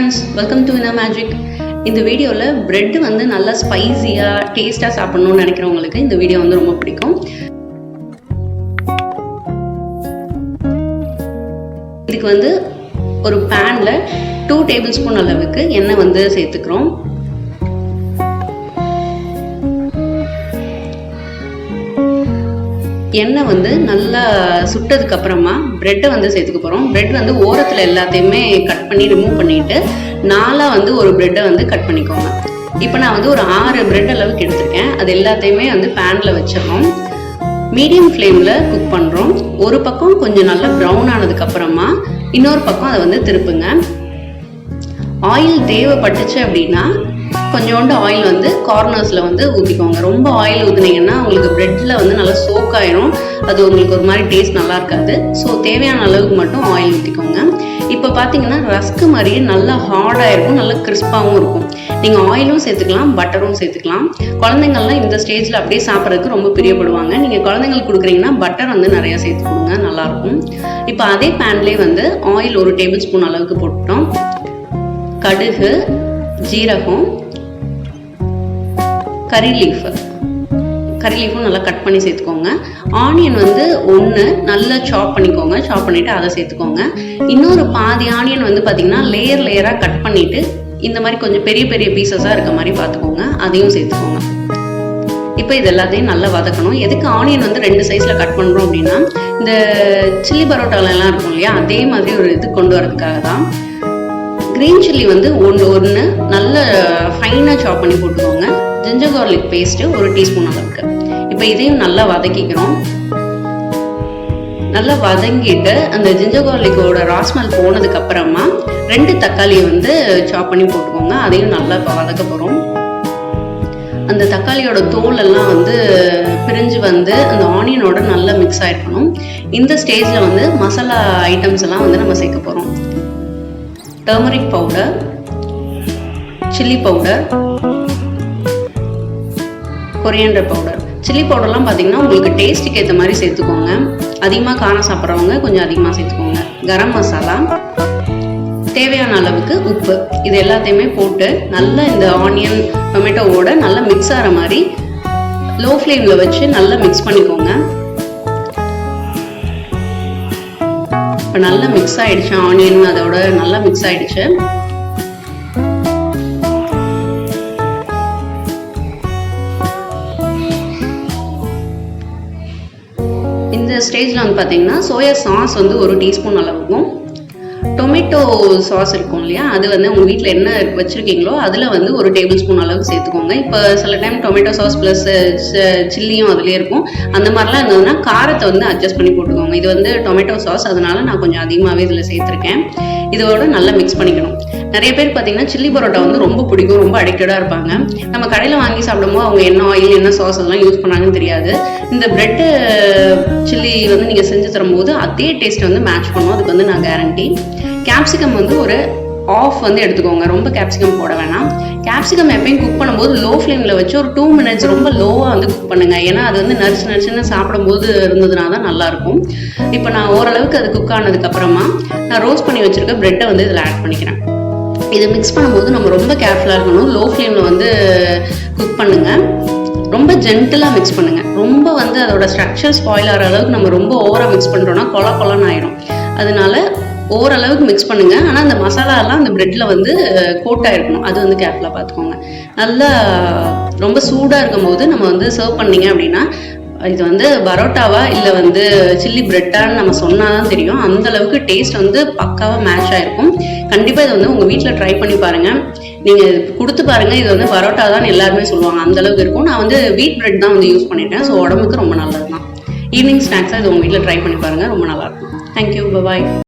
Friends, welcome to Indo magic. இந்த வீடியோவில் bread வந்து நல்லா ஸ்பைஸியாக டேஸ்ட்டாக சாப்பிட்ணுன்னு நினைக்கிறவங்களுக்கு இந்த வீடியோ வந்து ரொம்ப பிடிக்கும். இதுக்கு வந்து ஒரு பேனில் 2 டேபிள் ஸ்பூன் அளவுக்கு எண்ணெய் வந்து சேர்த்துக்கிறோம். எண்ணெய் வந்து நல்லா சுட்டதுக்கு அப்புறமா பிரெட்டை வந்து சேர்த்துக்க போகிறோம். பிரெட் வந்து ஓரத்தில் எல்லாத்தையுமே கட் பண்ணி ரிமூவ் பண்ணிவிட்டு 4 வந்து ஒரு பிரெட்டை வந்து கட் பண்ணிக்கோங்க. இப்போ நான் வந்து ஒரு 6 பிரெட் அளவுக்கு எடுத்திருக்கேன். அது எல்லாத்தையுமே வந்து பேனில் வச்சிடறோம். மீடியம் ஃப்ளேமில் குக் பண்ணுறோம். ஒரு பக்கம் கொஞ்சம் நல்லா ப்ரௌன் ஆனதுக்கப்புறமா இன்னொரு பக்கம் அதை வந்து திருப்புங்க. ஆயில் தேவைப்பட்டுச்சு அப்படின்னா கொஞ்சோண்டு ஆயில் வந்து கார்னர்ஸில் வந்து ஊற்றிக்கோங்க. ரொம்ப ஆயில் ஊற்றுனீங்கன்னா உங்களுக்கு பிரெட்டில் வந்து நல்லா சோக் ஆயிரும். அது உங்களுக்கு ஒரு மாதிரி டேஸ்ட் நல்லா இருக்காது. ஸோ தேவையான அளவுக்கு மட்டும் ஆயில் ஊற்றிக்கோங்க. இப்போ பார்த்தீங்கன்னா ரஸ்க்கு மாதிரியே நல்லா ஹார்டாக இருக்கும், நல்லா கிறிஸ்பாகவும் இருக்கும். நீங்கள் ஆயிலும் சேர்த்துக்கலாம், பட்டரும் சேர்த்துக்கலாம். குழந்தைங்கள்லாம் இந்த ஸ்டேஜில் அப்படியே சாப்பிட்றதுக்கு ரொம்ப பிரியப்படுவாங்க. நீங்கள் குழந்தைங்களுக்கு கொடுக்குறீங்கன்னா பட்டர் வந்து நிறையா சேர்த்து கொடுங்க, நல்லாயிருக்கும். இப்போ அதே பேன்லேயே வந்து ஆயில் 1 டேபிள் ஸ்பூன் அளவுக்கு போட்டோம். கடுகு, ஜீரகம், கறி லீஃபும் நல்லா கட் பண்ணி சேர்த்துக்கோங்க. ஆனியன் வந்து 1 நல்லா சாப் பண்ணிக்கோங்க. சாப் பண்ணிவிட்டு அதை சேர்த்துக்கோங்க. இன்னொரு பாதி ஆனியன் வந்து பார்த்திங்கன்னா லேயராக கட் பண்ணிவிட்டு இந்த மாதிரி கொஞ்சம் பெரிய பெரிய பீசஸாக இருக்க மாதிரி பார்த்துக்கோங்க. அதையும் சேர்த்துக்கோங்க. இப்போ இது எல்லாத்தையும் நல்லா வதக்கணும். எதுக்கு ஆனியன் வந்து 2 சைஸில் கட் பண்ணுறோம் அப்படின்னா இந்த சில்லி பரோட்டாலெல்லாம் இருக்கும் இல்லையா, அதே மாதிரி ஒரு இது கொண்டு வரதுக்காக தான். க்ரீன் சில்லி வந்து ஒன்று நல்ல ஃபைனாக சாப் பண்ணி போட்டுக்கோங்க. ஜிஞ்சர் கார்லிக் பேஸ்ட்டு 1 டீஸ்பூன் அளவுக்கு. இப்போ இதையும் நல்லா வதக்கிக்கிறோம். நல்லா வதங்கிட்டு அந்த ஜிஞ்சர் கார்லிக்கோட ராஸ்மெல் போனதுக்கு அப்புறமா 2 தக்காளியை வந்து சாப் பண்ணி போட்டுக்கோங்க. அதையும் நல்லா இப்போ வதக்க போகிறோம். அந்த தக்காளியோட தோல் எல்லாம் வந்து பிரிஞ்சு வந்து அந்த ஆனியனோட நல்லா மிக்ஸ் ஆகிருக்கணும். இந்த ஸ்டேஜில் வந்து மசாலா ஐட்டம்ஸ் எல்லாம் வந்து நம்ம சேர்க்க போகிறோம். Turmeric powder, chilli powder, coriander powder. Chilli பவுடர்லாம் பார்த்தீங்கன்னா உங்களுக்கு டேஸ்ட்டுக்கு ஏற்ற மாதிரி சேர்த்துக்கோங்க. அதிகமாக காரம் சாப்பிட்றவங்க கொஞ்சம் அதிகமாக சேர்த்துக்கோங்க. கரம் மசாலா, தேவையான அளவுக்கு உப்பு, இது எல்லாத்தையுமே போட்டு நல்லா இந்த ஆனியன் டொமேட்டோவோட நல்லா மிக்ஸ் ஆகிற மாதிரி லோ ஃப்ளேமில் வச்சு நல்லா மிக்ஸ் பண்ணிக்கோங்க. இப்போ நல்லா மிக்ஸ் ஆகிடுச்சு. ஆனியன் அதோட நல்லா மிக்ஸ் ஆகிடுச்சு. இந்த ஸ்டேஜில் வந்து பார்த்தீங்கன்னா சோயா சாஸ் வந்து 1 டீஸ்பூன் அளவுக்கும், டொமேட்டோ சாஸ் இருக்கும் இல்லையா, அது வந்து உங்கள் வீட்டில் என்ன வச்சுருக்கீங்களோ அதில் வந்து 1 டேபிள் ஸ்பூன் அளவுக்கு சேர்த்துக்கோங்க. இப்போ சில டைம் டொமேட்டோ சாஸ் ப்ளஸ் சில்லியும் அதிலே இருக்கும். அந்த மாதிரிலாம் இருந்ததுன்னா காரத்தை வந்து அட்ஜஸ்ட் பண்ணி போட்டுக்கோங்க. இது வந்து டொமேட்டோ சாஸ், அதனால நான் கொஞ்சம் அதிகமாகவே இதில் சேர்த்துருக்கேன். இதோட நல்லா மிக்ஸ் பண்ணிக்கணும். நிறைய பேர் பார்த்தீங்கன்னா சில்லி பரோட்டா வந்து ரொம்ப பிடிக்கும், ரொம்ப அடிக்டடாக இருப்பாங்க. நம்ம கடையில் வாங்கி சாப்பிடும்போது அவங்க என்ன ஆயில் என்ன சாஸ் எல்லாம் யூஸ் பண்ணாங்கன்னு தெரியாது. இந்த பிரெட்டு சில்லி வந்து நீங்கள் செஞ்சு தரும்போது அதே டேஸ்ட் வந்து மேட்ச் பண்ணும். அதுக்கு வந்து நான் கேரண்டி. கேப்சிகம் வந்து ஒரு ஆஃப் வந்து எடுத்துக்கோங்க. ரொம்ப கேப்சிகம் போட வேணாம். கேப்சிகம் எப்பயும் குக் பண்ணும்போது லோ ஃப்ளேமில் வச்சு ஒரு 2 மினிட்ஸ் ரொம்ப லோவாக வந்து குக் பண்ணுங்க. ஏன்னா அது வந்து நரிச்சுன்னு சாப்பிடும்போது இருந்ததுனா தான் நல்லாயிருக்கும். இப்போ நான் ஓரளவுக்கு அது குக் ஆனதுக்கப்புறமா நான் ரோஸ்ட் பண்ணி வச்சுருக்க பிரெட்டை வந்து இதில் ஆட் பண்ணிக்கிறேன். இதை மிக்ஸ் பண்ணும்போது நம்ம ரொம்ப கேர்ஃபுல்லாக இருக்கணும். லோ ஃப்ளேமில் வந்து குக் பண்ணுங்கள். ரொம்ப ஜென்டிலாக மிக்ஸ் பண்ணுங்கள். ரொம்ப வந்து அதோட ஸ்ட்ரக்சர் ஸ்பாயில் ஆகிற அளவுக்கு நம்ம ரொம்ப ஓவராக மிக்ஸ் பண்ணுறோன்னா கொலன்னு ஆயிடும். அதனால ஓரளவுக்கு மிக்ஸ் பண்ணுங்கள். ஆனால் அந்த மசாலாலாம் அந்த பிரெட்டில் வந்து கோட்டாக இருக்கணும். அது வந்து கேர்ஃபுல்லாக பார்த்துக்கோங்க. நல்லா ரொம்ப சூடாக இருக்கும் போது நம்ம வந்து சர்வ் பண்ணிங்க அப்படின்னா இது வந்து பரோட்டாவா இல்லை வந்து சில்லி பிரெட்டான்னு நம்ம சொன்னால் தான் தெரியும். அந்த அளவுக்கு டேஸ்ட் வந்து பக்காவாக மேட்ச் ஆகிருக்கும். கண்டிப்பாக இதை வந்து உங்கள் வீட்டில் ட்ரை பண்ணி பாருங்கள். நீங்கள் கொடுத்து பாருங்கள். இது வந்து பரோட்டா தான் எல்லாருமே சொல்லுவாங்க, அந்த அளவுக்கு இருக்கும். நான் வந்து வீட் பிரெட் தான் வந்து யூஸ் பண்ணிட்டேன். ஸோ உடம்புக்கு ரொம்ப நல்லது தான். ஈவினிங் ஸ்நாக்ஸாக இது உங்கள் வீட்டில் ட்ரை பண்ணி பாருங்கள், ரொம்ப நல்லாயிருக்கும். தேங்க்யூ, பாய்.